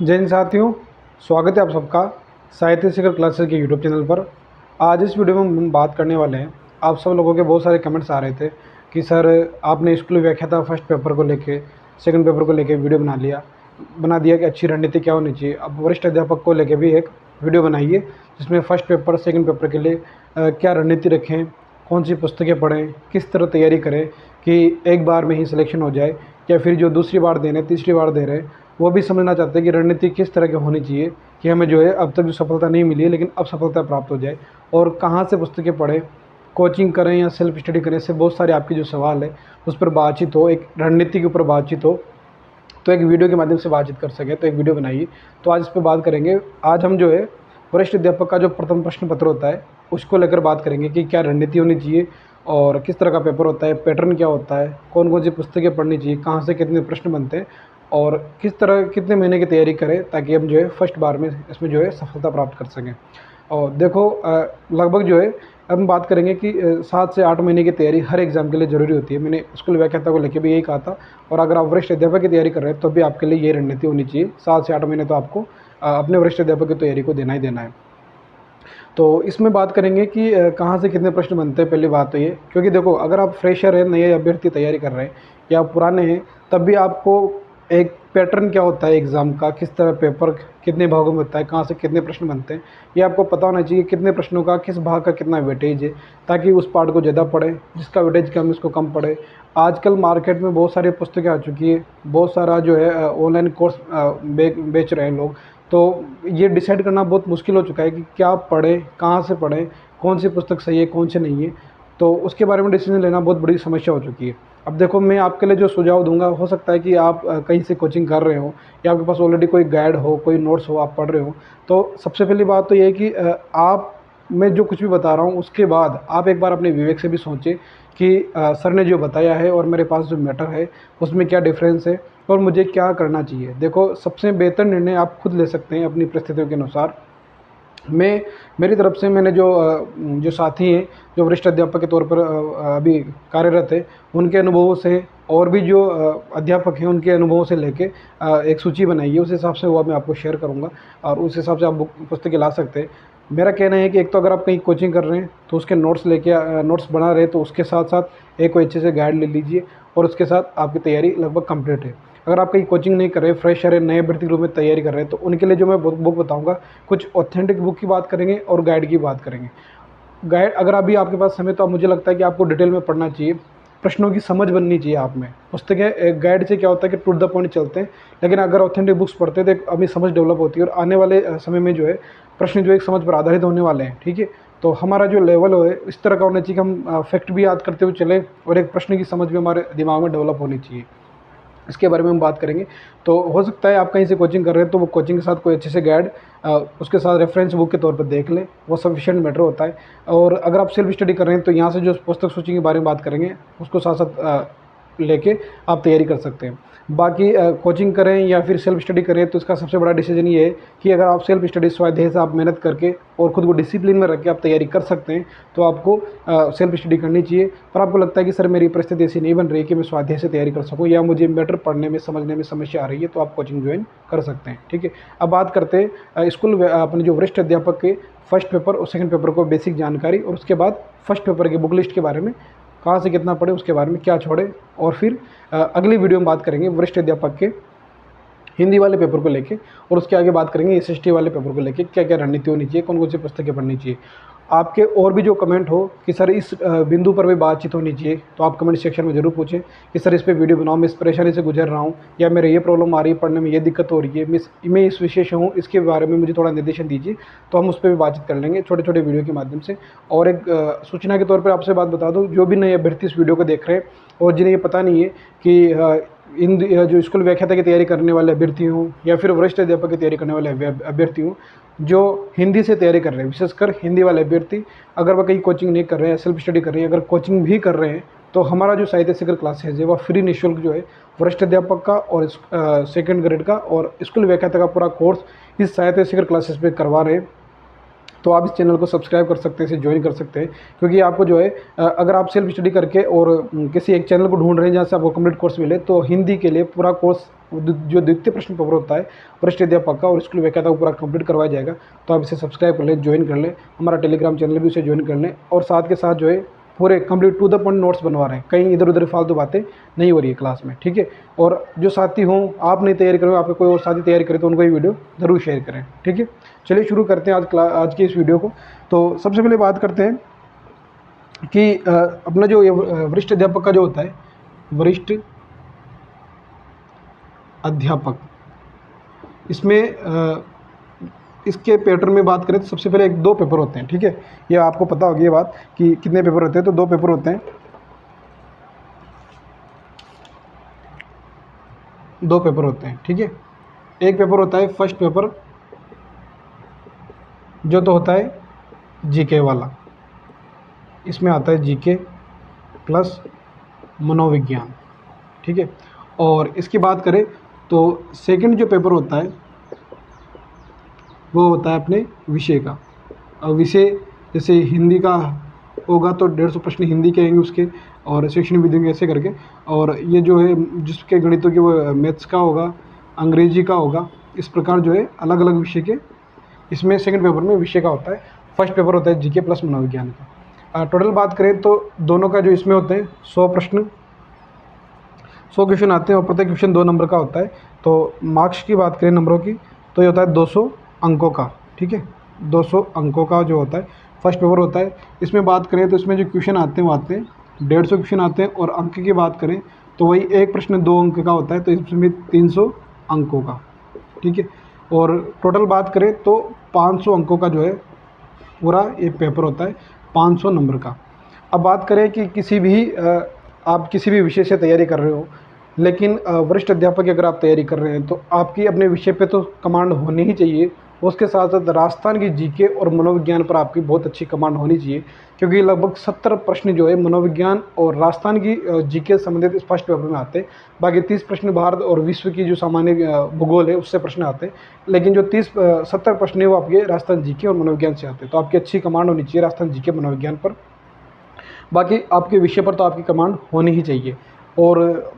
जय हिंद साथियों, स्वागत है आप सबका साहित्य शिखर क्लासेस के यूट्यूब चैनल पर। आज इस वीडियो में हम बात करने वाले हैं। आप सब लोगों के बहुत सारे कमेंट्स आ रहे थे कि सर आपने स्कूल व्याख्याता फर्स्ट पेपर को लेके सेकंड पेपर को लेके वीडियो बना दिया कि अच्छी रणनीति क्या होनी चाहिए। अब वरिष्ठ अध्यापक को लेके भी एक वीडियो बनाइए जिसमें फर्स्ट पेपर सेकंड पेपर के लिए क्या रणनीति रखें, कौन सी पुस्तकें पढ़ें, किस तरह तैयारी करें कि एक बार में ही सिलेक्शन हो जाए, या फिर जो दूसरी बार दे रहे हैं तीसरी बार दे रहे हैं वो भी समझना चाहते हैं कि रणनीति किस तरह की होनी चाहिए कि हमें जो है अब तक जो सफलता नहीं मिली है लेकिन अब सफलता प्राप्त हो जाए। और कहाँ से पुस्तकें पढ़ें, कोचिंग करें या सेल्फ स्टडी करें, इससे बहुत सारे आपके जो सवाल है उस पर बातचीत हो, एक रणनीति के ऊपर बातचीत हो, तो एक वीडियो के माध्यम से बातचीत कर सकें। तो एक वीडियो बनाइए। तो आज इस पर बात करेंगे। आज हम जो है वरिष्ठ अध्यापक का जो प्रथम प्रश्न पत्र होता है उसको लेकर बात करेंगे कि क्या रणनीति होनी चाहिए और किस तरह का पेपर होता है, पैटर्न क्या होता है, कौन कौन सी पुस्तकें पढ़नी चाहिए, कहाँ से कितने प्रश्न बनते हैं और किस तरह कितने महीने की तैयारी करें ताकि हम जो है फर्स्ट बार में इसमें जो है सफलता प्राप्त कर सकें। और देखो लगभग जो है अब हम बात करेंगे कि 7 से 8 महीने की तैयारी हर एग्ज़ाम के लिए ज़रूरी होती है। मैंने स्कूल व्याख्याता को लेकर भी यही कहा था। और अगर आप वरिष्ठ अध्यापक की तैयारी कर रहे हैं तो भी आपके लिए ये रणनीति होनी चाहिए। 7 से 8 महीने तो आपको अपने वरिष्ठ अध्यापक की तैयारी को देना ही देना है। तो इसमें बात करेंगे कि कहाँ से कितने प्रश्न बनते हैं। पहली बात तो ये, क्योंकि देखो अगर आप फ्रेशर हैं, नए अभ्यर्थी तैयारी कर रहे हैं या पुराने हैं, तब भी आपको एक पैटर्न क्या होता है एग्ज़ाम का, किस तरह पेपर कितने भागों में होता है, कहाँ से कितने प्रश्न बनते हैं, ये आपको पता होना चाहिए। कितने प्रश्नों का किस भाग का कितना वेटेज है ताकि उस पार्ट को ज़्यादा पढ़ें, जिसका वेटेज कम है उसको कम पढ़े। आजकल मार्केट में बहुत सारी पुस्तकें आ चुकी है, बहुत सारा जो है ऑनलाइन कोर्स बेच रहे हैं लोग। तो ये डिसाइड करना बहुत मुश्किल हो चुका है कि क्या पढ़ें, कहाँ से पढ़ें, कौन सी पुस्तक सही है, कौन सी नहीं है। तो उसके बारे में डिसीजन लेना बहुत बड़ी समस्या हो चुकी है। अब देखो मैं आपके लिए जो सुझाव दूंगा, हो सकता है कि आप कहीं से कोचिंग कर रहे हो या आपके पास ऑलरेडी कोई गाइड हो, कोई नोट्स हो, आप पढ़ रहे हो। तो सबसे पहली बात तो ये है कि आप मैं जो कुछ भी बता रहा हूँ उसके बाद आप एक बार अपने विवेक से भी सोचें कि सर ने जो बताया है और मेरे पास जो मैटर है उसमें क्या डिफरेंस है और मुझे क्या करना चाहिए। देखो सबसे बेहतर निर्णय आप खुद ले सकते हैं अपनी परिस्थितियों के अनुसार। मैं मेरी तरफ से मैंने जो साथी हैं जो वरिष्ठ अध्यापक के तौर पर अभी कार्यरत है, उनके अनुभवों से और भी जो अध्यापक हैं उनके अनुभवों से लेके एक सूची बनाई है। उस हिसाब से वो मैं आपको शेयर करूँगा और उस हिसाब से आप बुक पुस्तकें ला सकते हैं। मेरा कहना है कि एक तो अगर आप कहीं कोचिंग कर रहे हैं तो उसके नोट्स बना रहे हैं तो उसके साथ साथ एक कोई अच्छे से गाइड ले लीजिए और उसके साथ आपकी तैयारी लगभग कंप्लीट है। अगर आप कहीं कोचिंग नहीं कर रहे, फ्रेशर है, नए अभ्यर्थी के रूप में तैयारी कर रहे हैं, तो उनके लिए जो मैं बुक बताऊंगा, कुछ ऑथेंटिक बुक की बात करेंगे और गाइड की बात करेंगे। गाइड अगर अभी आपके पास समय तो मुझे लगता है कि आपको डिटेल में पढ़ना चाहिए, प्रश्नों की समझ बननी चाहिए आप में। पुस्तकें गाइड से क्या होता है कि टू द पॉइंट चलते हैं, लेकिन अगर ऑथेंटिक बुक्स पढ़ते हैं तो एक अपनी समझ डेवलप होती है और आने वाले समय में जो है प्रश्न जो एक समझ पर आधारित होने वाले हैं। ठीक है, तो हमारा जो लेवल है इस तरह का होना चाहिए कि हम फैक्ट भी याद करते हुए चलें और एक प्रश्न की समझ भी हमारे दिमाग में डेवलप होनी चाहिए। इसके बारे में हम बात करेंगे। तो हो सकता है आप कहीं से कोचिंग कर रहे हैं तो वो कोचिंग के साथ कोई अच्छे से गाइड उसके साथ रेफरेंस बुक के तौर पर देख लें, वो सफिशिएंट मैटर होता है। और अगर आप सेल्फ स्टडी कर रहे हैं तो यहाँ से जो पुस्तक सूची के बारे में बात करेंगे उसको साथ साथ लेके आप तैयारी कर सकते हैं। बाकी कोचिंग करें या फिर सेल्फ स्टडी करें तो इसका सबसे बड़ा डिसीजन ये है कि अगर आप सेल्फ स्टडी स्वाध्याय से आप मेहनत करके और ख़ुद को डिसिप्लिन में रख के आप तैयारी कर सकते हैं तो आपको सेल्फ स्टडी करनी चाहिए। पर आपको लगता है कि सर मेरी परिस्थिति ऐसी नहीं बन रही कि मैं स्वाध्याय से तैयारी कर सकूं या मुझे मैटर पढ़ने में समझने में समस्या आ रही है, तो आप कोचिंग ज्वाइन कर सकते हैं। ठीक है, अब बात करते हैं स्कूल अपने जो वरिष्ठ अध्यापक के फर्स्ट पेपर और सेकंड पेपर को बेसिक जानकारी और उसके बाद फर्स्ट पेपर की बुक लिस्ट के बारे में, कहाँ से कितना पढ़े, उसके बारे में क्या छोड़े। और फिर अगली वीडियो में बात करेंगे वरिष्ठ अध्यापक के हिंदी वाले पेपर को लेके और उसके आगे बात करेंगे एसएसटी वाले पेपर को लेके क्या क्या रणनीति होनी चाहिए, कौन कौन सी पुस्तकें पढ़नी चाहिए। आपके और भी जो कमेंट हो कि सर इस बिंदु पर भी बातचीत होनी चाहिए तो आप कमेंट सेक्शन में ज़रूर पूछें कि सर इस पे वीडियो बनाओ, मैं इस परेशानी से गुजर रहा हूँ या मेरे ये प्रॉब्लम आ रही है, पढ़ने में ये दिक्कत हो रही है, मैं इस विषय से हूँ, इसके बारे में मुझे थोड़ा निर्देशन दीजिए। तो हम उस पर भी बातचीत कर लेंगे छोटे छोटे वीडियो के माध्यम से। और एक सूचना के तौर पर आपसे बात बता दूँ, जो भी नए अभ्यर्थी इस वीडियो को देख रहे हैं और जिन्हें ये पता नहीं है कि इन जो स्कूल व्याख्याता की तैयारी करने वाले अभ्यर्थी हूँ या फिर वरिष्ठ अध्यापक की तैयारी करने वाले अभ्यर्थी हूँ जो हिंदी से तैयारी कर रहे हैं, विशेषकर हिंदी वाले अभ्यर्थी, अगर वह कहीं कोचिंग नहीं कर रहे हैं, सेल्फ स्टडी कर रहे हैं, अगर कोचिंग भी कर रहे हैं तो हमारा जो साहित्य शिखर क्लासेज है वह फ्री निःशुल्क जो है वरिष्ठ अध्यापक का और सेकंड ग्रेड का और स्कूल व्याख्याता का पूरा कोर्स इस साहित्य शिखर क्लासेस पे करवा रहे हैं। तो आप इस चैनल को सब्सक्राइब कर सकते हैं, इसे ज्वाइन कर सकते हैं, क्योंकि आपको जो है अगर आप सेल्फ स्टडी करके और किसी एक चैनल को ढूंढ रहे हैं जहाँ से आपको कंप्लीट कोर्स मिले, तो हिंदी के लिए पूरा कोर्स जो द्वितीय प्रश्न पेपर होता है वरिष्ठ अध्यापक का और स्कूल व्याख्याता को पूरा कंप्लीट करवाया जाएगा। तो आप इसे सब्सक्राइब कर लें, ज्वाइन कर लें, हमारा टेलीग्राम चैनल भी उसे ज्वाइन कर लें, और साथ के साथ जो है पूरे complete to the point notes बनवा रहे हैं, कहीं इधर उधर फालतू बातें नहीं हो रही है क्लास में, ठीक है। और जो साथी हों, आप नहीं तैयारी करें, आपके कोई और साथी तैयारी करें, तो उनको ये वीडियो ज़रूर शेयर करें, ठीक है। चलिए शुरू करते हैं आज की इस वीडियो को। तो सबसे पहले बात करते हैं कि अपना जो ये वरिष्ठ अध्यापक का जो होता है, वरिष्ठ अध्यापक, इसमें इसके पैटर्न में बात करें तो सबसे पहले 2 पेपर होते हैं, ठीक है। ये आपको पता होगी ये बात कि कितने पेपर होते हैं, तो 2 पेपर होते हैं, 2 पेपर होते हैं, ठीक है। एक पेपर होता है फर्स्ट पेपर, जो तो होता है जीके वाला, इसमें आता है जीके प्लस मनोविज्ञान, ठीक है। और इसकी बात करें तो सेकंड जो पेपर होता है वो होता है अपने विषय का। अब विषय जैसे हिंदी का होगा तो 150 प्रश्न हिंदी के आएंगे उसके, और शैक्षणिक विधियों ऐसे करके, और ये जो है जिसके गणितों के वो मैथ्स का होगा, अंग्रेजी का होगा, इस प्रकार जो है अलग अलग विषय के इसमें सेकंड पेपर में विषय का होता है। फर्स्ट पेपर होता है जीके प्लस मनोविज्ञान का। टोटल बात करें तो दोनों का जो इसमें होते हैं 100 प्रश्न, 100 क्वेश्चन आते हैं, और प्रत्येक क्वेश्चन 2 नंबर का होता है। तो मार्क्स की बात करें नंबरों की, तो ये होता है 200 अंकों का, ठीक है। 200 अंकों का जो होता है फर्स्ट पेपर होता है। इसमें बात करें तो इसमें जो क्वेश्चन आते हैं वो आते हैं 150 क्वेश्चन आते हैं, और अंक की बात करें तो वही एक प्रश्न 2 अंक का होता है, तो इसमें 300 अंकों का, ठीक है। और टोटल बात करें तो 500 अंकों का जो है पूरा ये पेपर होता है, 500 नंबर का। अब बात करें कि आप किसी भी विषय से तैयारी कर रहे हो, लेकिन वरिष्ठ अध्यापक की अगर आप तैयारी कर रहे हैं तो आपकी अपने विषय पे तो कमांड होनी ही चाहिए। उसके साथ साथ राजस्थान की जीके और मनोविज्ञान पर आपकी बहुत अच्छी कमांड होनी चाहिए, क्योंकि लगभग 70 प्रश्न जो है मनोविज्ञान और राजस्थान की जीके से संबंधित इस फर्स्ट पेपर में आते हैं। बाकी 30 प्रश्न भारत और विश्व की जो सामान्य भूगोल है उससे प्रश्न आते हैं, लेकिन जो 70 प्रश्न है वो आपके राजस्थान जीके और मनोविज्ञान से आते हैं। तो आपकी अच्छी कमांड होनी चाहिए राजस्थान जीके मनोविज्ञान पर। बाकी आपके विषय पर तो आपकी कमांड होनी ही चाहिए। और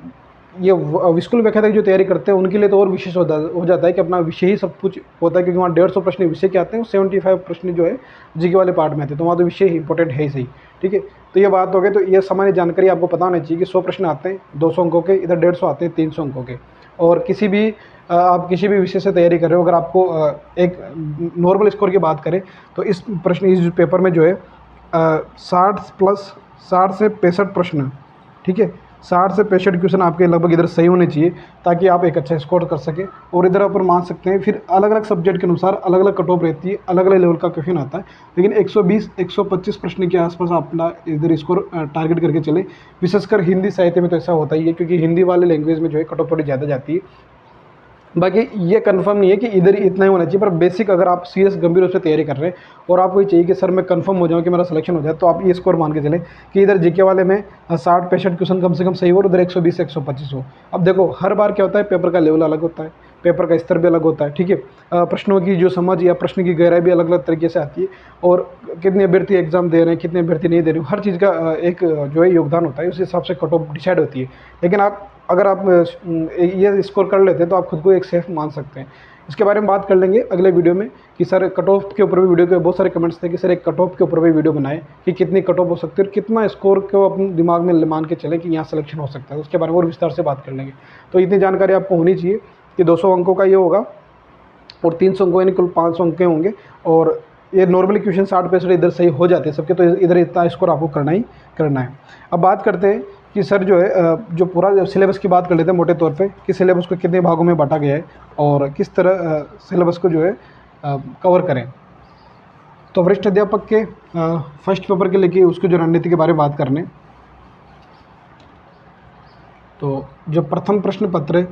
ये स्कूल व्याख्याता की जो तैयारी करते हैं उनके लिए तो और विशेष हो जाता है कि अपना विषय ही सब कुछ होता है, क्योंकि वहाँ 150 प्रश्न विषय के आते हैं, 75 प्रश्न जो है जीके वाले पार्ट में आते हैं, तो वहाँ तो विषय ही इंपॉर्टेंट है ही सही, ठीक है। तो ये बात हो गई। तो ये सामान्य जानकारी आपको पता होनी चाहिए कि 100 प्रश्न आते हैं 200 अंकों के, इधर 150 आते हैं 300 अंकों के। और आप किसी भी विषय से तैयारी कर रहे हो, अगर आपको एक नॉर्मल स्कोर की बात करें तो इस पेपर में जो है 60 से 65 प्रश्न, ठीक है, 60 से 65 क्वेश्चन आपके लगभग इधर सही होने चाहिए, ताकि आप एक अच्छा स्कोर कर सकें। और इधर अपन मान सकते हैं फिर अलग अलग सब्जेक्ट के अनुसार अलग अलग कट ऑफ रहती है, अलग अलग लेवल का क्वेश्चन आता है, लेकिन 120-125 प्रश्न के आसपास अपना इधर स्कोर टारगेट करके चले। विशेषकर हिंदी साहित्य में तो ऐसा होता ही है, क्योंकि हिंदी वाले लैंग्वेज में जो है कट ऑफ थोड़ी ज़्यादा जाती है। बाकी ये कंफर्म नहीं है कि इधर इतना ही होना चाहिए, पर बेसिक अगर आप सीरियस गंभीर रूप से तैयारी कर रहे हैं और आपको ये चाहिए कि सर मैं कंफर्म हो जाऊं कि मेरा सिलेक्शन हो जाए, तो आप ये स्कोर मान के चलें कि इधर जीके वाले में 60-65 क्वेश्चन कम से कम सही हो और उधर 120 से 125 हो। अब देखो हर बार क्या होता है, पेपर का लेवल अलग होता है, पेपर का स्तर भी अलग होता है, ठीक है। प्रश्नों की जो समझ या प्रश्न की गहराई भी अलग अलग तरीके से आती है, और कितने अभ्यर्थी एग्जाम दे रहे हैं, कितने अभ्यर्थी नहीं दे रहे हैं, हर चीज़ का एक जो है योगदान होता है, उस हिसाब से कट ऑफ डिसाइड होती है। लेकिन अगर आप ये स्कोर कर लेते हैं तो आप खुद को एक सेफ मान सकते हैं। इसके बारे में बात कर लेंगे अगले वीडियो में कि सर कट ऑफ के ऊपर भी वीडियो के बहुत सारे कमेंट्स थे कि सर एक कट ऑफ के ऊपर भी वीडियो बनाए कि कितनी कट ऑफ हो सकती है और कितना स्कोर को अपने दिमाग में मान के चले कि यहाँ सिलेक्शन हो सकता है, उसके बारे में और विस्तार से बात कर लेंगे। तो इतनी जानकारी आपको होनी चाहिए कि 200 अंकों का ये होगा और 300 अंकों यानी कुल 500 अंक होंगे, और ये नॉर्मली क्वेश्चन 60-65 इधर सही हो जाते हैं सबके, तो इधर इतना स्कोर आपको करना ही करना है। अब बात करते हैं कि सर जो है जो पूरा सिलेबस की बात कर लेते हैं मोटे तौर पे कि सिलेबस को कितने भागों में बांटा गया है और किस तरह सिलेबस को जो है कवर करें। तो वरिष्ठ अध्यापक के फर्स्ट पेपर के लेके उसकी जो रणनीति के बारे में बात करने, तो जो प्रथम प्रश्न पत्र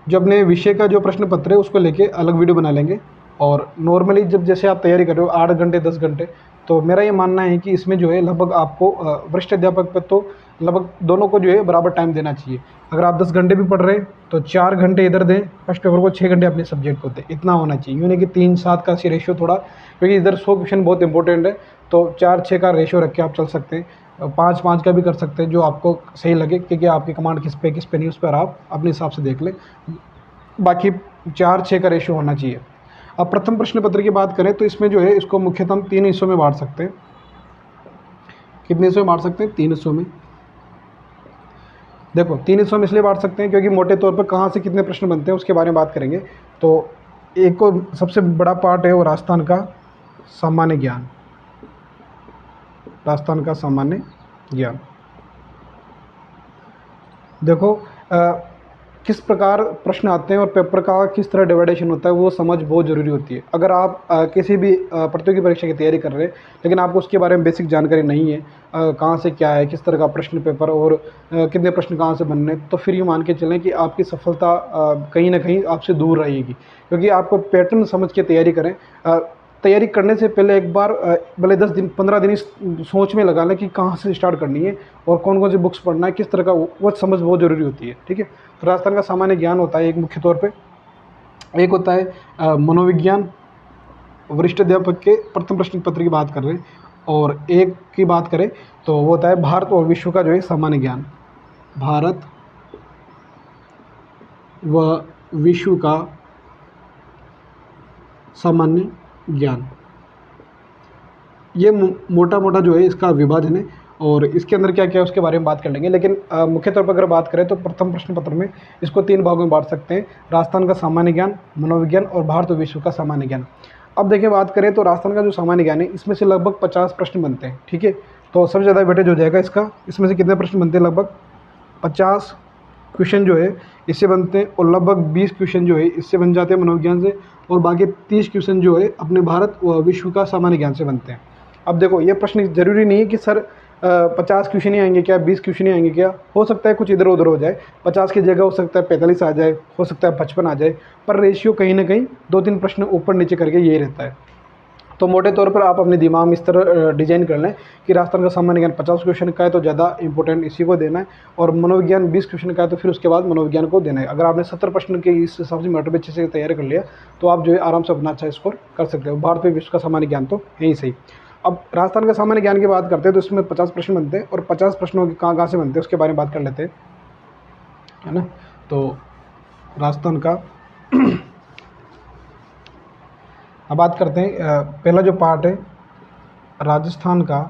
जो अपने विषय का जो प्रश्न पत्र है उसको लेके अलग वीडियो बना लेंगे। और नॉर्मली जब जैसे आप तैयारी कर रहे हो 8 घंटे 10 घंटे, तो मेरा ये मानना है कि इसमें जो है लगभग आपको वरिष्ठ अध्यापक पर तो लगभग दोनों को जो है बराबर टाइम देना चाहिए। अगर आप 10 घंटे भी पढ़ रहे हैं तो 4 घंटे इधर दें, फर्स्ट पेपर को 6 घंटे अपने सब्जेक्ट को दें, इतना होना चाहिए। यूँ नहीं कि 3-7 का रेशियो थोड़ा, क्योंकि इधर 100 क्वेश्चन बहुत इंपॉर्टेंट है, तो 4-6 का रेशियो रख के आप चल सकते हैं। 5-5 का भी कर सकते हैं, जो आपको सही लगे, क्योंकि आपकी कमांड किस पे नहीं, उस पर आप अपने हिसाब से देख लें। बाकी 4-6 का रेशियो होना चाहिए। अब प्रथम प्रश्न पत्र की बात करें तो इसमें जो है इसको मुख्यतः हम 3 हिस्सों में बांट सकते हैं। कितने हिस्सों में बांट सकते हैं? 3 हिस्सों में। देखो 3 हिस्सों में इसलिए बांट सकते हैं क्योंकि मोटे तौर पर कहाँ से कितने प्रश्न बनते हैं उसके बारे में बात करेंगे। तो एक को सबसे बड़ा पार्ट है वो राजस्थान का सामान्य ज्ञान, राजस्थान का सामान्य ज्ञान। देखो किस प्रकार प्रश्न आते हैं और पेपर का किस तरह डिवाइडेशन होता है वो समझ बहुत ज़रूरी होती है। अगर आप किसी भी प्रतियोगी परीक्षा की तैयारी कर रहे हैं लेकिन आपको उसके बारे में बेसिक जानकारी नहीं है, कहाँ से क्या है, किस तरह का प्रश्न पेपर और कितने प्रश्न कहाँ से बनने, तो फिर ये मान के चलें कि आपकी सफलता कहीं ना कहीं आपसे दूर रहेगी। क्योंकि आपको पैटर्न समझ के तैयारी करें। तैयारी करने से पहले एक बार भले 10 दिन 15 दिन इस सोच में लगा लें कि कहाँ से स्टार्ट करनी है और कौन कौन सी बुक्स पढ़ना है, किस तरह का, वो समझ बहुत ज़रूरी होती है। ठीक है, तो राजस्थान का सामान्य ज्ञान होता है एक मुख्य तौर पे। एक होता है मनोविज्ञान, वरिष्ठ अध्यापक के प्रथम प्रश्न पत्र की बात कर रहे हैं। और एक की बात करें तो वो होता है भारत और विश्व का जो है सामान्य ज्ञान, भारत व विश्व का सामान्य ज्ञान। ये मोटा मोटा जो है इसका विभाजन है और इसके अंदर क्या क्या है उसके बारे में बात कर लेंगे। लेकिन मुख्य तौर पर अगर बात करें तो प्रथम प्रश्न पत्र में इसको 3 भागों में बांट सकते हैं, राजस्थान का सामान्य ज्ञान, मनोविज्ञान और भारत और विश्व का सामान्य ज्ञान। अब देखिए बात करें तो राजस्थान का जो सामान्य ज्ञान है इसमें से लगभग 50 प्रश्न बनते हैं। ठीक है, तो सबसे ज़्यादा वेटेज हो जाएगा इसका। इसमें से कितने प्रश्न बनते हैं? लगभग 50 क्वेश्चन जो है इससे बनते हैं और लगभग 20 क्वेश्चन जो है इससे बन जाते हैं मनोविज्ञान से, और बाकी 30 क्वेश्चन जो है अपने भारत व विश्व का सामान्य ज्ञान से बनते हैं। अब देखो ये प्रश्न ज़रूरी नहीं है कि सर 50 क्वेश्चन ही आएंगे क्या, 20 क्वेश्चन ही आएंगे क्या, हो सकता है कुछ इधर उधर हो जाए, 50 की जगह हो सकता है 45 आ जाए, हो सकता है 55 आ जाए, पर रेशियो कहीं ना कहीं 2-3 प्रश्न ऊपर नीचे करके यही रहता है। तो मोटे तौर पर आप अपने दिमाग में इस तरह डिजाइन कर लें कि राजस्थान का सामान्य ज्ञान 50 क्वेश्चन का है तो ज़्यादा इंपॉर्टेंट इसी को देना है, और मनोविज्ञान 20 क्वेश्चन का है तो फिर उसके बाद मनोविज्ञान को देना है। अगर आपने 70 प्रश्न के इस हिसाब से मैटर अच्छे से तैयारी कर लिया तो आप जो है आराम से अपना अच्छा स्कोर कर सकते हो। भारत में विश्व का सामान्य ज्ञान तो है ही सही। अब राजस्थान का सामान्य ज्ञान की बात करते हैं तो इसमें 50 प्रश्न बनते हैं और 50 प्रश्नों के कहाँ से बनते हैं उसके बारे में बात कर लेते हैं, है ना। तो राजस्थान का अब बात करते हैं, पहला जो पार्ट है राजस्थान का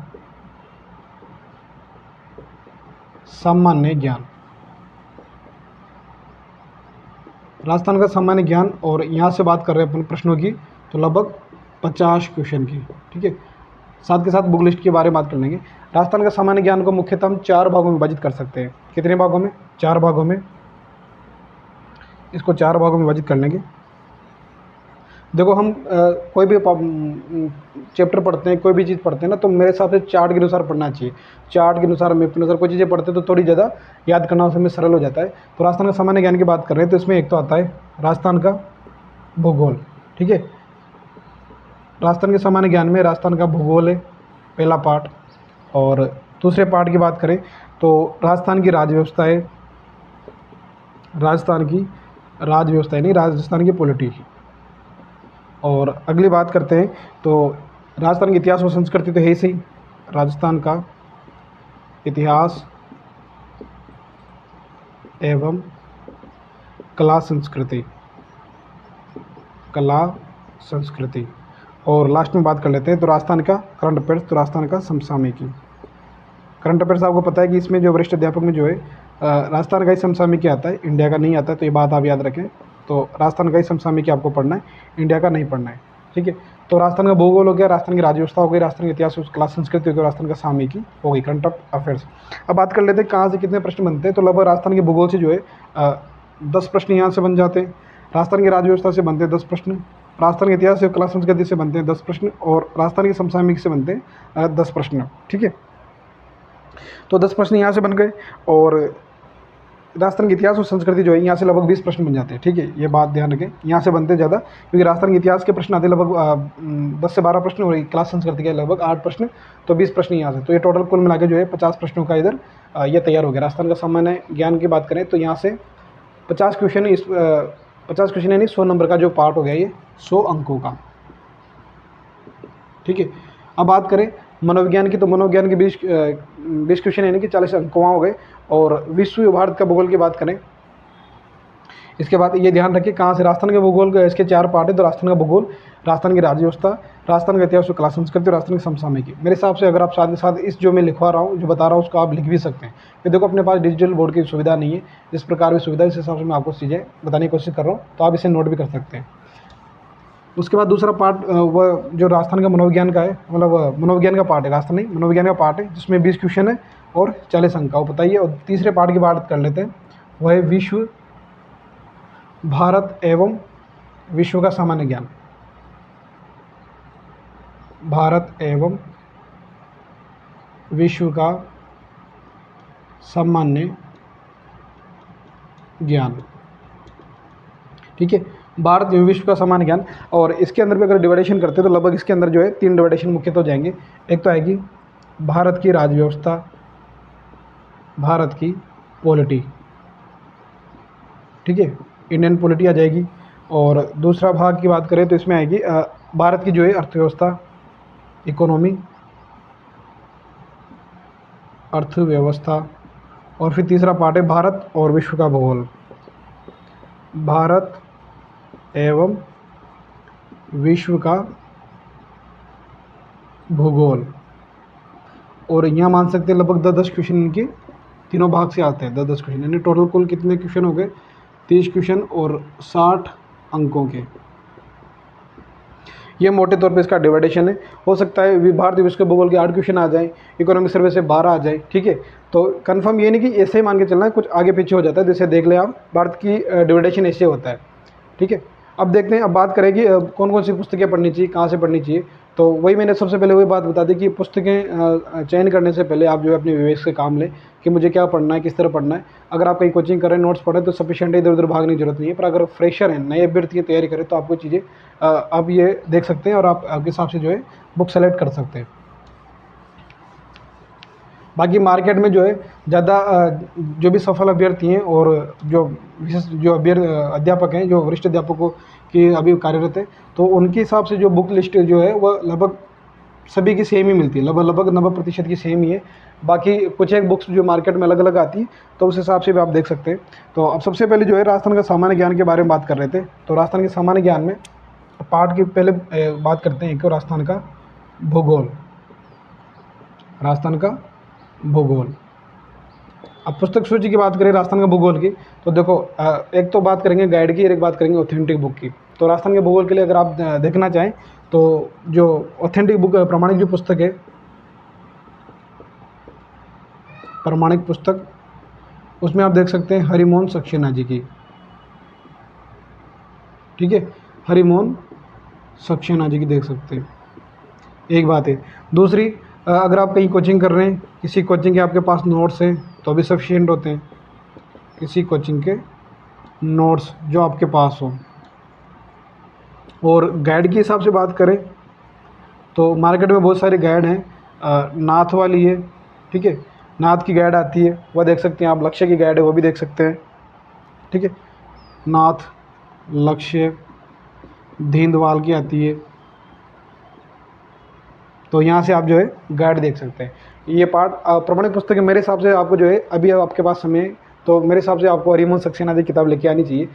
सामान्य ज्ञान। राजस्थान का सामान्य ज्ञान, और यहाँ से बात कर रहे हैं अपन प्रश्नों की तो लगभग 50 क्वेश्चन की। ठीक है, साथ के साथ बुक लिस्ट के बारे में बात कर लेंगे। राजस्थान का सामान्य ज्ञान को मुख्यतः हम 4 भागों में विभाजित कर सकते हैं। कितने भागों में? 4 भागों में। इसको 4 भागों में विभाजित कर लेंगे। देखो हम कोई भी चैप्टर पढ़ते हैं, कोई भी चीज़ पढ़ते हैं ना, तो मेरे हिसाब से चार्ट के अनुसार पढ़ना चाहिए। चार्ट के अनुसार, मैप के अनुसार कोई चीज़ें पढ़ते हैं तो थोड़ी ज़्यादा याद करना उसमें सरल हो जाता है। तो राजस्थान का सामान्य ज्ञान की बात कर रहे हैं तो इसमें एक तो आता है राजस्थान का भूगोल। ठीक है, राजस्थान के सामान्य ज्ञान में राजस्थान का भूगोल है पहला पार्ट, और दूसरे पार्ट की बात करें तो राजस्थान की राज्य व्यवस्था है, राजस्थान की राज्य व्यवस्था नहीं, राजस्थान की पॉलिटी। और अगली बात करते हैं तो राजस्थान की इतिहास और संस्कृति तो है ही सही, राजस्थान का इतिहास एवं कला संस्कृति, कला संस्कृति। और लास्ट में बात कर लेते हैं तो राजस्थान का करंट अफेयर्स, तो राजस्थान का समसामयिकी। करंट अफेयर्स आपको पता है कि इसमें जो वरिष्ठ अध्यापक में जो है राजस्थान का ही समसामयिकी आता है, इंडिया का नहीं आता है, तो ये बात आप याद रखें। तो राजस्थान का ही समसामयिकी आपको पढ़ना है, इंडिया का नहीं पढ़ना है। ठीक है, तो राजस्थान का भूगोल हो गया, राजस्थान की राज्य व्यवस्था हो गई, राजस्थान का इतिहास कला संस्कृति हो गई, राजस्थान का सामयिकी हो गई, करंट अफेयर्स। अब बात कर लेते हैं कहाँ से कितने प्रश्न बनते हैं। तो लगभग राजस्थान के भूगोल से जो है 10 प्रश्न यहाँ से बन जाते हैं, राजस्थान की राज्य व्यवस्था से बनते हैं 10 प्रश्न, राजस्थान के इतिहास और कला संस्कृति से बनते हैं 10 प्रश्न, और राजस्थान की समसामयिकी से बनते हैं 10 प्रश्न। ठीक है, तो 10 प्रश्न यहाँ से बन गए। और राजस्थान के इतिहास और संस्कृति जो है यहाँ से लगभग 20 प्रश्न बन जाते हैं, ठीक है, ये बात ध्यान रखें, यहाँ से बनते ज़्यादा, क्योंकि राजस्थान के इतिहास के प्रश्न आते हैं लगभग 10 से 12 प्रश्न, और क्लास संस्कृति के लगभग 8 प्रश्न, तो 20 प्रश्न यहाँ से, तो ये टोटल कुल मिला के जो है 50 प्रश्नों का इधर ये तैयार हो गया। राजस्थान का सामान्य ज्ञान की बात करें तो यहाँ से 50 क्वेश्चन, इस 50 क्वेश्चन यानी 100 नंबर का जो पार्ट हो गया ये 100 अंकों का, ठीक है। अब बात करें मनोविज्ञान की, तो मनोविज्ञान के 20 क्वेश्चन यानी कि 40 अंक वहाँ हो गए। और विश्व भारत का भूगोल की बात करें, इसके बाद ये ध्यान रखिए कहाँ से, राजस्थान के भूगोल का इसके 4 पार्ट है, तो राजस्थान का भूगोल, राजस्थान की राज्य व्यवस्था, राजस्थान का इतिहास और कला संस्कृति, और राजस्थान की समसामयिकी। मेरे हिसाब से अगर आप साथ के साथ इस जो मैं लिखवा रहा हूँ, जो बता रहा हूँ, उसको आप लिख भी सकते हैं, फिर देखो अपने पास डिजिटल बोर्ड की सुविधा नहीं है, जिस प्रकार की सुविधा, इस हिसाब से मैं आपको चीज़ें बताने की कोशिश कर रहा हूँ, तो आप इसे नोट भी कर सकते हैं। उसके बाद दूसरा पार्ट वह जो राजस्थान का मनोविज्ञान का है, मतलब मनोविज्ञान का पार्ट है, राजस्थान नहीं मनोविज्ञान का पार्ट है, जिसमें 20 क्वेश्चन है और 40 अंक का, वो बताइए। और तीसरे पार्ट की बात कर लेते हैं, वह है विश्व भारत एवं विश्व का सामान्य ज्ञान, भारत एवं विश्व का सामान्य ज्ञान, ठीक है, भारत एवं विश्व का सामान्य ज्ञान। और इसके अंदर भी अगर डिवाइडेशन करते हैं तो लगभग इसके अंदर जो है 3 डिवाइडेशन मुख्यतः हो जाएंगे। एक तो आएगी भारत की राज्य व्यवस्था, भारत की पॉलिटी, ठीक है, इंडियन पॉलिटी आ जाएगी। और दूसरा भाग की बात करें तो इसमें आएगी भारत की जो है अर्थव्यवस्था, इकोनॉमी, अर्थव्यवस्था। और फिर तीसरा पार्ट है भारत और विश्व का भूगोल, भारत एवं विश्व का भूगोल। और यहाँ मान सकते हैं लगभग 10-10 क्वेश्चन इनके तीनों भाग से आते हैं, 10-10 क्वेश्चन, यानी टोटल कुल कितने क्वेश्चन हो गए, 30 क्वेश्चन और 60 अंकों के। ये मोटे तौर पे इसका डिवाइडेशन है। हो सकता है भारत विश्व के भूगोल के 8 क्वेश्चन आ जाएं, इकोनॉमिक सर्वे से 12 आ जाए, ठीक है। तो कंफर्म ये नहीं कि ऐसे ही मान के चलना है, कुछ आगे पीछे हो जाता है, जैसे देख ले आप, भारत की डिवाइडेशन ऐसे होता है, ठीक है। अब देखते हैं, अब बात करेंगे कौन कौन सी पुस्तकें पढ़नी चाहिए, कहाँ से पढ़नी चाहिए। तो वही मैंने सबसे पहले वही बात बता दी कि पुस्तकें चयन करने से पहले आप जो है अपने विवेक से काम लें कि मुझे क्या पढ़ना है, किस तरह पढ़ना है। अगर आप कहीं कोचिंग करें, नोट्स पढ़ें तो सफिशिएंट है, इधर उधर भागने की जरूरत नहीं है। पर अगर फ्रेशर हैं, नए अभ्यर्थी की तैयारी करें, तो आपको चीज़ें आप ये देख सकते हैं और आप आपके हिसाब से जो है बुक सेलेक्ट कर सकते हैं। बाकी मार्केट में जो है ज़्यादा जो भी सफल अभ्यर्थी हैं और जो विशेष जो अध्यापक हैं, जो वरिष्ठ अध्यापकों की अभी कार्यरत है, तो उनके हिसाब से जो बुक लिस्ट जो है वह लगभग सभी की सेम ही मिलती है, लगभग 90% की सेम ही है। बाकी कुछ एक बुक्स जो मार्केट में अलग अलग आती है, तो उस हिसाब से भी आप देख सकते हैं। तो अब सबसे पहले जो है राजस्थान का सामान्य ज्ञान के बारे में बात कर रहे थे। तो राजस्थान के सामान्य ज्ञान में पार्ट की पहले बात करते हैं, एक तो राजस्थान का भूगोल, राजस्थान का भूगोल। अब पुस्तक सूची की बात करें राजस्थान का भूगोल की, तो देखो एक तो बात करेंगे गाइड की और एक बात करेंगे ऑथेंटिक बुक की। तो राजस्थान के भूगोल के लिए अगर आप देखना चाहें तो जो ऑथेंटिक बुक, प्रमाणिक जो पुस्तक है, प्रमाणिक पुस्तक, उसमें आप देख सकते हैं हरिमोहन सक्सेना जी की, ठीक है, हरिमोहन सक्सेना जी की देख सकते हैं, एक बात है। दूसरी, अगर आप कहीं कोचिंग कर रहे हैं, किसी कोचिंग के आपके पास नोट्स हैं तो भी सफिशिएंट होते हैं, किसी कोचिंग के नोट्स जो आपके पास हो। और गाइड के हिसाब से बात करें तो मार्केट में बहुत सारे गाइड हैं, नाथ वाली है, ठीक है, नाथ की गाइड आती है, वह देख सकते हैं आप। लक्ष्य की गाइड है, वो भी देख सकते हैं, ठीक है, नाथ, लक्ष्य, दीनदयाल की आती है। तो यहाँ से आप जो है गाइड देख सकते हैं। ये पार्ट प्रमाणिक पुस्तक है, मेरे हिसाब से आपको जो है अभी आपके पास समय है, तो मेरे हिसाब से आपको हरिमोहन सक्सेना की किताब लेके आनी चाहिए,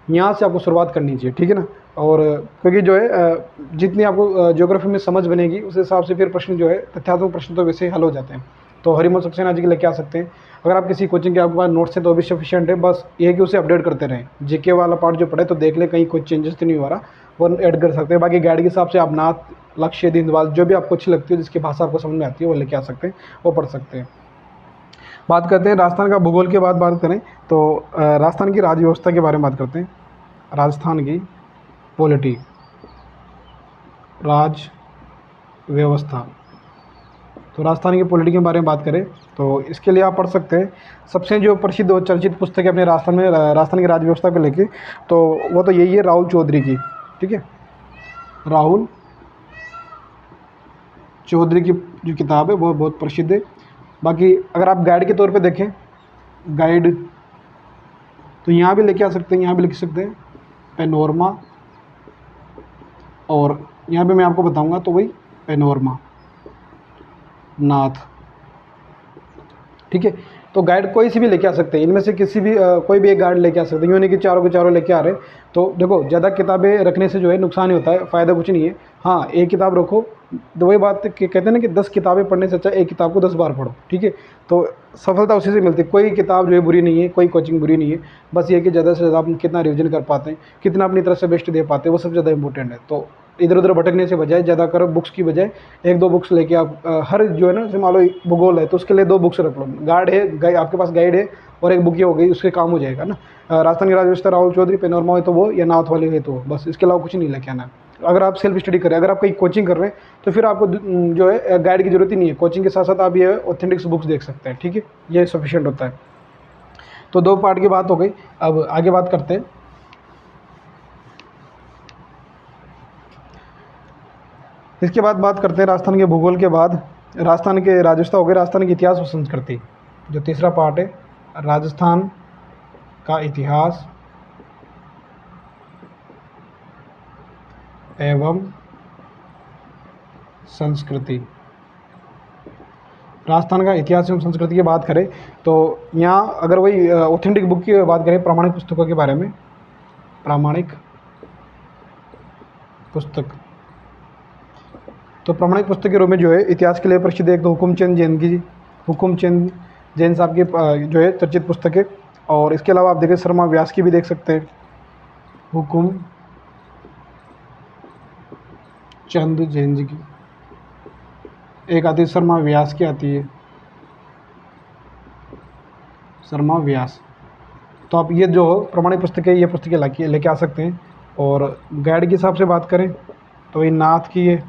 यहाँ से आपको शुरुआत करनी चाहिए, ठीक है ना। और क्योंकि जो है जितनी आपको ज्योग्राफी में समझ बनेगी उस हिसाब से फिर प्रश्न जो है तथ्यात्मक प्रश्न तो वैसे हल हो जाते हैं। तो हरिमोहन सक्सेना जी के लेके आ सकते हैं। अगर आप किसी कोचिंग के आपके पास नोट्स है तो भी सफिशिएंट है, बस ये है कि उसे अपडेट करते रहें। जीके वाला पार्ट जो पढ़े तो देख ले कहीं कोई चेंजेस तो नहीं हो रहा, वो ऐड कर सकते हैं। बाकी गाइड के हिसाब से आप नाथ, लक्ष्य, दीनदयाल जो भी आपको अच्छी लगती है, जिसकी भाषा आपको समझ में आती है, वो लेके आ सकते हैं, वो पढ़ सकते हैं। बात करते हैं राजस्थान का भूगोल के बाद बात करें तो राजस्थान की राज्य व्यवस्था के बारे में बात करते हैं। राजस्थान की पॉलिटी, राज व्यवस्था। तो राजस्थान की पॉलिटी के बारे में बात करें तो इसके लिए आप पढ़ सकते हैं सबसे जो प्रसिद्ध और चर्चित पुस्तक है अपने राजस्थान में राजस्थान की राज्य व्यवस्था को लेके, तो वो तो यही है राहुल चौधरी की। ठीक है, राहुल चौधरी की जो किताब है वो बहुत प्रसिद्ध है। बाकी अगर आप गाइड के तौर पे देखें, गाइड तो यहाँ भी लेके आ सकते हैं, यहाँ भी लिख सकते हैं पैनोरमा, और यहाँ पे मैं आपको बताऊंगा तो वही पैनोरमा नाथ। ठीक है, तो गाइड कोई सी भी लेके आ सकते हैं, इनमें से किसी भी कोई भी एक गाइड लेके आ सकते हैं, यूँ नहीं कि चारों के चारों लेके आ रहे। तो देखो ज़्यादा किताबें रखने से जो है नुकसान ही होता है, फ़ायदा कुछ नहीं है। हाँ, एक किताब रखो, तो वही बात कि कहते हैं ना कि 10 किताबें पढ़ने से अच्छा एक किताब को 10 बार पढ़ो। ठीक है, तो सफलता उसी से मिलती है। कोई किताब जो है बुरी नहीं है, कोई कोचिंग बुरी नहीं है, बस ये कि ज़्यादा से ज़्यादा आप कितना रिविजन कर पाते हैं, कितना अपनी तरफ से बेस्ट दे पाते हैं, वो सबसे ज़्यादा इंपॉर्टेंट है। तो इधर उधर भटकने से बजाय ज़्यादा कर बुक्स की बजाय एक दो बुक्स लेके आप हर जो है ना, जैसे मान लो भूगोल है तो उसके लिए 2 बुक्स रख लो, गाइड है आपके पास गाइड है और एक बुक ये हो गई, उसके काम हो जाएगा ना। राजस्थान की राज्य व्यवस्था राहुल चौधरी पैनोरमा है तो वो, या नाथ वाले है तो वो, बस इसके अलावा कुछ नहीं लेके आना। अगर आप सेल्फ स्टडी करें, अगर आप कहीं कोचिंग कर रहे हैं तो फिर आपको जो है गाइड की जरूरत ही नहीं है। कोचिंग के साथ साथ आप ये ऑथेंटिक्स बुक्स देख सकते हैं। ठीक है, ये सफिशिएंट होता है। तो 2 पार्ट की बात हो गई, अब आगे बात करते हैं। इसके बाद बात करते हैं राजस्थान के भूगोल के बाद राजस्थान के राजस्थान हो गए, राजस्थान के इतिहास और संस्कृति। जो तीसरा पार्ट है राजस्थान का इतिहास एवं संस्कृति। राजस्थान का इतिहास एवं संस्कृति की बात करें तो यहाँ अगर वही ऑथेंटिक बुक की बात करें, प्रामाणिक पुस्तकों के बारे में, प्रामाणिक पुस्तक, तो प्रामाणिक पुस्तक के रूप में जो है इतिहास के लिए प्रसिद्ध एक तो हुकुमचंद जैन की, हुकुमचंद जैन साहब की जो है चर्चित पुस्तक है। और इसके अलावा आप देखें शर्मा व्यास की भी देख सकते हैं, हुकुम चंद जैन जी की एक आती है, शर्मा व्यास की आती है, शर्मा व्यास। तो आप ये जो प्रामाणिक पुस्तक है ये पुस्तकें लेके आ सकते हैं। और गाइड के हिसाब से बात करें तो ये नाथ की है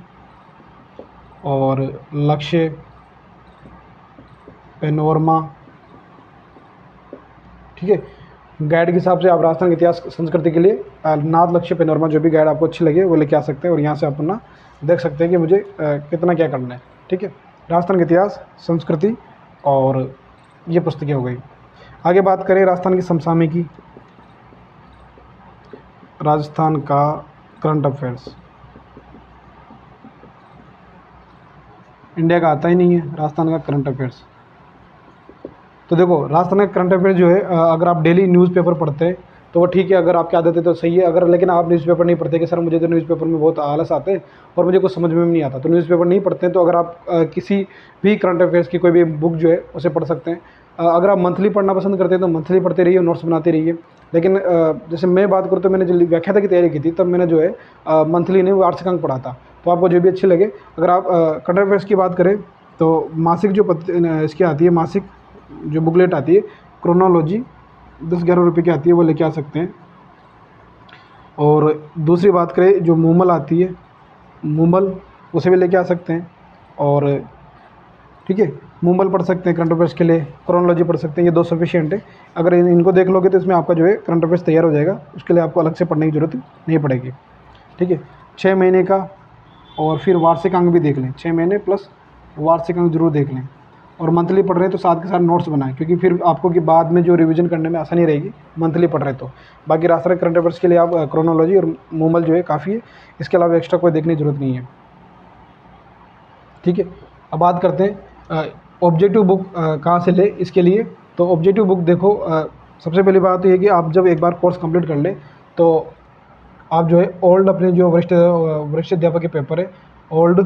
और लक्ष्य, पैनोरमा। ठीक है, गाइड के हिसाब से आप राजस्थान के इतिहास संस्कृति के लिए नाथ, लक्ष्य, पैनोरमा जो भी गाइड आपको अच्छी लगे वो लेके आ सकते हैं। और यहाँ से आप अपना देख सकते हैं कि मुझे कितना क्या करना है। ठीक है, राजस्थान के इतिहास, संस्कृति और ये पुस्तकें हो गई। आगे बात करें राजस्थान की समसामयिकी, राजस्थान का करंट अफेयर्स। इंडिया का आता ही नहीं है राजस्थान का करंट अफेयर्स। तो देखो राजस्थान का करंट अफेयर्स जो है अगर आप डेली न्यूज़पेपर पढ़ते हैं तो वो ठीक है, अगर आपकी आदत है तो सही है। अगर लेकिन आप न्यूज़पेपर नहीं पढ़ते कि सर मुझे तो न्यूज़पेपर में बहुत आलस आते हैं और मुझे कुछ समझ में नहीं आता, तो न्यूज़पेपर नहीं पढ़ते हैं तो अगर आप किसी भी करंट अफेयर्स की कोई भी बुक जो है उसे पढ़ सकते हैं। अगर आप मंथली पढ़ना पसंद करते हैं तो मंथली पढ़ते रहिए, नोट्स बनाते रहिए। लेकिन जैसे मैं बात करूँ तो मैंने जो व्याख्याता की तैयारी की थी तब मैंने जो है मंथली नहीं वार्षिक अंक पढ़ा था। तो आपको जो भी अच्छे लगे, अगर आप करंट अफेयर्स की बात करें तो मासिक जो इसकी आती है, मासिक जो बुकलेट आती है क्रोनोलॉजी 10-11 रुपये की आती है, वो लेके आ सकते हैं। और दूसरी बात करें जो मूमल आती है, मूमल उसे भी लेके आ सकते हैं। और ठीक है, मूमल पढ़ सकते हैं करंट अफेयर्स के लिए, क्रोनोलॉजी पढ़ सकते हैं, ये 2 सफिशिएंट है। अगर इनको देख लोगे तो इसमें आपका जो है करंट अफेयर्स तैयार हो जाएगा, उसके लिए आपको अलग से पढ़ने की ज़रूरत नहीं पड़ेगी। ठीक है, 6 महीने का और फिर वार्षिक अंक भी देख लें, 6 महीने प्लस वार्षिक अंक जरूर देख लें। और मंथली पढ़ रहे हैं तो साथ के साथ नोट्स बनाएं, क्योंकि फिर आपको कि बाद में जो रिवीजन करने में आसानी रहेगी मंथली पढ़ रहे तो। बाकी राजस्थान करंट अफेयर्स के लिए आप क्रोनोलॉजी और मूमल जो है काफ़ी है, इसके अलावा एक्स्ट्रा कोई देखने की जरूरत नहीं है। ठीक है, अब बात करते हैं ऑब्जेक्टिव बुक कहाँ से ले इसके लिए। तो ऑब्जेक्टिव बुक देखो, सबसे पहली बात तो ये कि आप जब एक बार कोर्स कंप्लीट कर लें तो आप जो है ओल्ड अपने जो वरिष्ठ अध्यापक के पेपर है, ओल्ड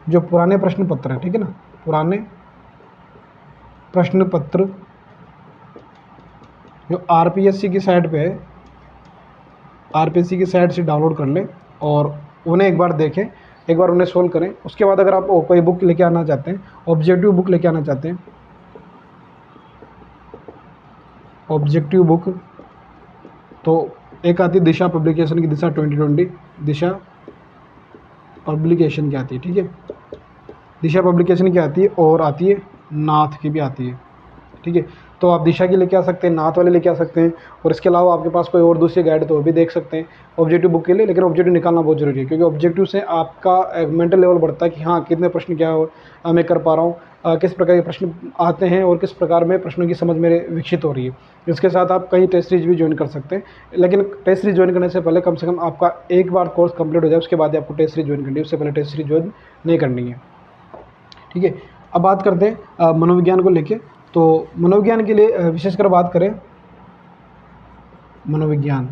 जो पुराने प्रश्न पत्र है, ठीक है ना, पुराने प्रश्न पत्र जो आरपीएससी की साइट पे है, आरपीएससी की साइट से डाउनलोड कर लें और उन्हें एक बार देखें, एक बार उन्हें सोल्व करें। उसके बाद अगर आप कोई बुक लेके आना चाहते हैं, ऑब्जेक्टिव बुक लेके आना चाहते हैं, ऑब्जेक्टिव बुक तो एक आती है दिशा पब्लिकेशन की, दिशा 2020, दिशा पब्लिकेशन की आती है। ठीक है, दिशा पब्लिकेशन की आती है और आती है नाथ की भी आती है, ठीक है। तो आप दिशा की लेके आ सकते हैं, नाथ वाले लेके आ सकते हैं, और इसके अलावा आपके पास कोई और दूसरी गाइड तो वो भी देख सकते हैं ऑब्जेक्टिव बुक के लिए। लेकिन ऑब्जेक्टिव निकालना बहुत ज़रूरी है, क्योंकि ऑब्जेक्टिव से आपका मेंटल लेवल बढ़ता है कि हाँ कितने प्रश्न क्या मैं कर पा रहा हूँ, किस प्रकार के प्रश्न आते हैं और किस प्रकार में प्रश्नों की समझ मेरे विकसित हो रही है। इसके साथ आप कई टेस्ट सीरीज भी ज्वाइन कर सकते हैं, लेकिन टेस्ट सीरीज ज्वाइन करने से पहले कम से कम आपका एक बार कोर्स कंप्लीट हो जाए, उसके बाद ही आपको टेस्ट सीरीज ज्वाइन करनी है, उससे पहले टेस्ट सीरीज ज्वाइन नहीं करनी है, ठीक है। अब बात करते हैं मनोविज्ञान को लेके। तो मनोविज्ञान के लिए विशेषकर बात करें, मनोविज्ञान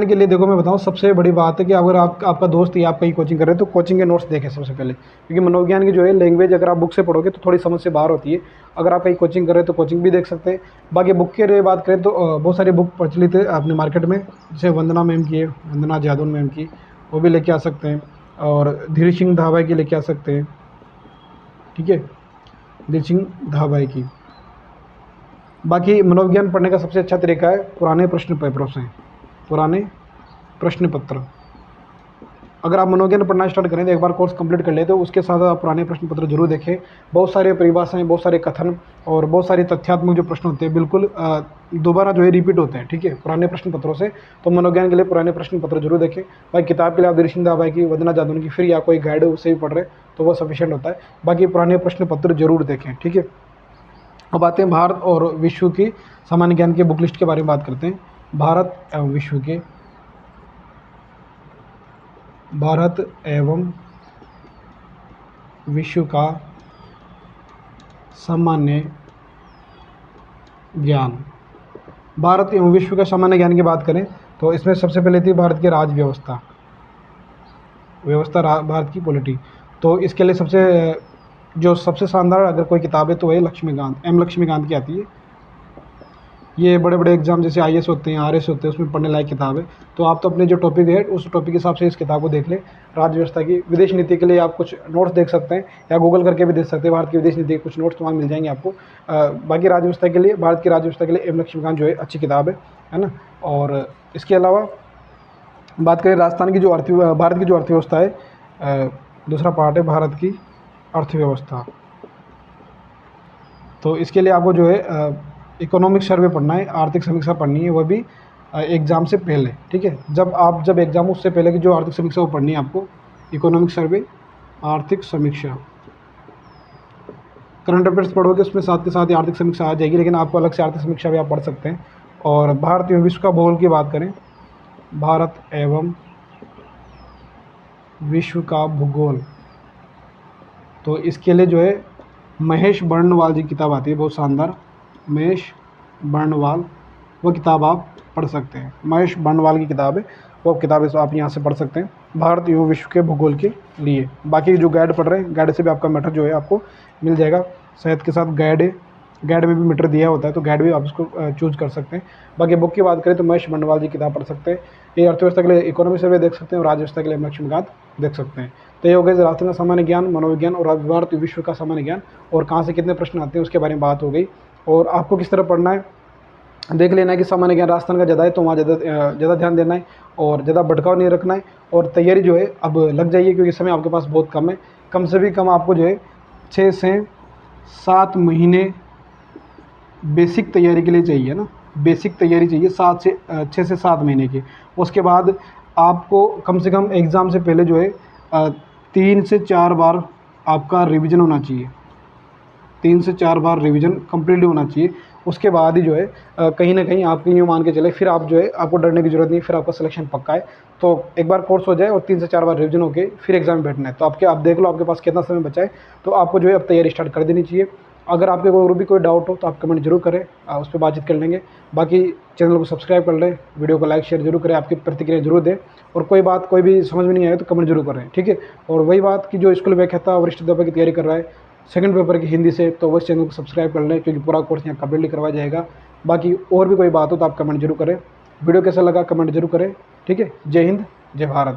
के लिए देखो मैं बताऊं, सबसे बड़ी बात है कि अगर आपका दोस्त या आप कहीं कोचिंग कर रहे हैं तो कोचिंग के नोट्स देखें सबसे पहले, क्योंकि मनोविज्ञान की जो है लैंग्वेज अगर आप बुक से पढ़ोगे तो थोड़ी समझ से बाहर होती है। अगर आप कहीं कोचिंग कर रहे हैं तो कोचिंग भी देख सकते हैं। बाकी बुक के लिए बात करें तो बहुत सारी बुक प्रचलित है अपने मार्केट में, जैसे वंदना मैम की है, वंदना जादौन मैम की, वो भी लेके आ सकते हैं, और धीर सिंह धाबाई की लेके आ सकते हैं, ठीक है, धीर सिंह धाबाई की। बाकी मनोविज्ञान पढ़ने का सबसे अच्छा तरीका है पुराने प्रश्न पेपरों से, पुराने प्रश्न पत्र। अगर आप मनोविज्ञान पढ़ना स्टार्ट करें तो एक बार कोर्स कंप्लीट कर ले तो उसके साथ आप पुराने प्रश्न पत्र जरूर देखें। बहुत सारे परिभाषाएं, बहुत सारे कथन और बहुत सारे तथ्यात्मक जो प्रश्न होते हैं बिल्कुल दोबारा जो है रिपीट होते हैं, ठीक है, पुराने प्रश्न पत्रों से। तो मनोविज्ञान के लिए पुराने प्रश्न पत्र जरूर देखें। भाई किताब के लिए आप धीर सिंह धाबाई की, वंदना जादौन की, फिर या कोई गाइड उससे भी पढ़ रहे तो वो सफिशिएंट होता है। बाकी पुराने प्रश्न पत्र जरूर देखें, ठीक है। अब आते हैं भारत और विश्व की सामान्य ज्ञान के बुक लिस्ट के बारे में बात करते हैं। भारत एवं विश्व का सामान्य ज्ञान। भारत एवं विश्व का सामान्य ज्ञान की बात करें तो इसमें सबसे पहले थी भारत की राज्य व्यवस्था, भारत की पॉलिटी। तो इसके लिए सबसे शानदार अगर कोई किताब है तो वह लक्ष्मीकांत की आती है। ये बड़े बड़े एग्जाम जैसे IAS होते हैं, RS होते हैं, उसमें पढ़ने लायक किताब है। तो आप तो अपने जो टॉपिक है उस टॉपिक के हिसाब से इस किताब को देख लें। राज्य व्यवस्था की, विदेश नीति के लिए आप कुछ नोट्स देख सकते हैं या गूगल करके भी देख सकते हैं, भारत की विदेश नीति के कुछ नोट्स वहाँ मिल जाएंगे आपको। बाकी राज्य व्यवस्था के लिए, भारत की राज्य व्यवस्था के लिए M लक्ष्मीकांत जो है अच्छी किताब है ना। और इसके अलावा बात करें राजस्थान की भारत की जो अर्थव्यवस्था है, दूसरा पार्ट है भारत की अर्थव्यवस्था। तो इसके लिए आपको जो है इकोनॉमिक सर्वे पढ़ना है, आर्थिक समीक्षा पढ़नी है, वह भी एग्ज़ाम से पहले, ठीक है। जब एग्ज़ाम उससे पहले की जो आर्थिक समीक्षा वो पढ़नी है आपको, इकोनॉमिक सर्वे, आर्थिक समीक्षा। करंट अफेयर्स पढ़ोगे उसमें साथ के साथ ही आर्थिक समीक्षा आ जाएगी, लेकिन आपको अलग से आर्थिक समीक्षा भी आप पढ़ सकते हैं। और भारत एवं विश्व का भूगोल की बात करें, भारत एवं विश्व का भूगोल, तो इसके लिए जो है महेश बर्णवाल जी की किताब आती है, बहुत शानदार, महेश बर्णवाल, वो किताब आप पढ़ सकते हैं। महेश बर्णवाल की किताब है, वो किताब आप यहाँ से पढ़ सकते हैं भारत एवं विश्व के भूगोल के लिए। बाकी जो गाइड पढ़ रहे हैं, गाइड से भी आपका मैटर जो है आपको मिल जाएगा। शायद के साथ गाइड में भी मैटर दिया होता है, तो गाइड भी आप उसको चूज़ कर सकते हैं। बाकी बुक की बात करें तो महेश बर्णवाल जी की किताब पढ़ सकते हैं। ये अर्थव्यवस्था के लिए इकोनॉमिक सर्वे देख सकते हैं और राज्य व्यवस्था के लिए लक्ष्मीकांत देख सकते हैं। तो ये हो गए राष्ट्रीय का सामान्य ज्ञान, मनोविज्ञान और भारत विश्व का सामान्य ज्ञान, और कहाँ से कितने प्रश्न आते हैं उसके बारे में बात हो गई। और आपको किस तरह पढ़ना है देख लेना है कि सामान्य ज्ञान राजस्थान का ज़्यादा है तो वहाँ ज़्यादा ध्यान देना है और ज़्यादा भटकाव नहीं रखना है। और तैयारी जो है अब लग जाइए, क्योंकि समय आपके पास बहुत कम है। कम से भी कम आपको जो है 6 से 7 महीने बेसिक तैयारी के लिए चाहिए ना, बेसिक तैयारी चाहिए 6 से 7 महीने की। उसके बाद आपको कम से कम एग्ज़ाम से पहले जो है 3 से 4 बार आपका रिवीजन होना चाहिए, 3 से 4 बार रिवीजन कम्प्लीटली होना चाहिए। उसके बाद ही जो है कहीं ना कहीं आप यूँ मान के चले, फिर आप जो है आपको डरने की ज़रूरत नहीं, फिर आपका सिलेक्शन पक्का है। तो एक बार कोर्स हो जाए और 3 से 4 बार रिवीजन होके फिर एग्जाम में बैठना है। तो आप देख लो आपके पास कितना समय बचा है, तो आपको जो है अब तैयारी स्टार्ट कर देनी चाहिए। अगर आपके और भी कोई डाउट हो तो आप कमेंट जरूर करें, उस पर बातचीत कर लेंगे। बाकी चैनल को सब्सक्राइब कर लें, वीडियो को लाइक शेयर जरूर करें, आपकी प्रतिक्रिया जरूर दें। और कोई भी समझ में नहीं आए तो कमेंट जरूर करें, ठीक है। और वही बात कि जो स्कूल व्याख्याता वरिष्ठ अध्यापक की तैयारी कर रहा है सेकंड पेपर की हिंदी से, तो उस चैनल को सब्सक्राइब कर लें, क्योंकि पूरा कोर्स यहाँ कंप्लीटली करवाया जाएगा। बाकी और भी कोई बात हो तो आप कमेंट जरूर करें। वीडियो कैसा लगा कमेंट जरूर करें, ठीक है। जय हिंद, जय भारत।